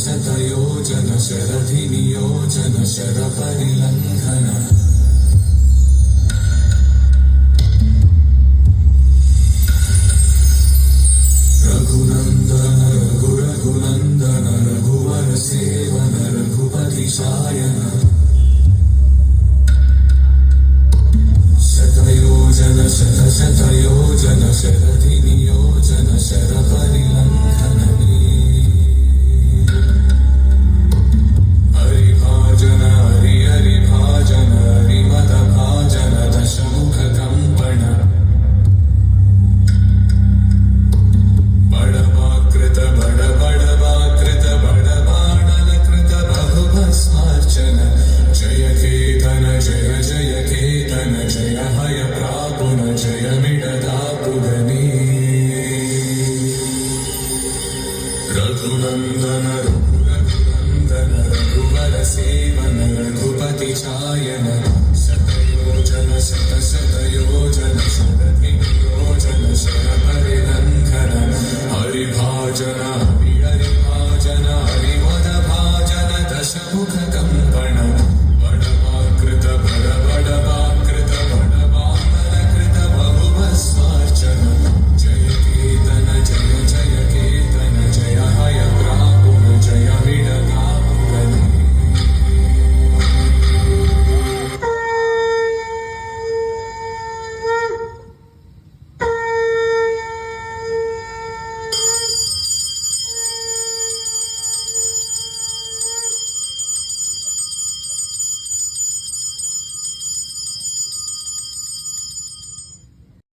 शतयोजन शरधिनियोजन शरपरिलङ्घन रघुनन्दन रघुरघुनन्दन रघुवर seven Raghupati Shayan शतयोजन शतशतयोजन शरधिनियोजन शरपरिलङ्घन हरिभाजन हरिहरिभाजन हरिमदभाजन दशमुखकम्पण बडवाकृत बडबडवाकृत बडबाणलकृत बहुभस्मार्चन जय केतन जय जय केतन जय हय प्रापुन जय मिडदापुगनी रघुनन्दन रघुनन्दन रघुवर सेवन रघुपति चायन शतयोजन शतशतयोजन शरधिनियोजन शरपरिलङ्घन हरिभाजन हरिहरिभाजन हरिमदभाजन दशमुखकम्पण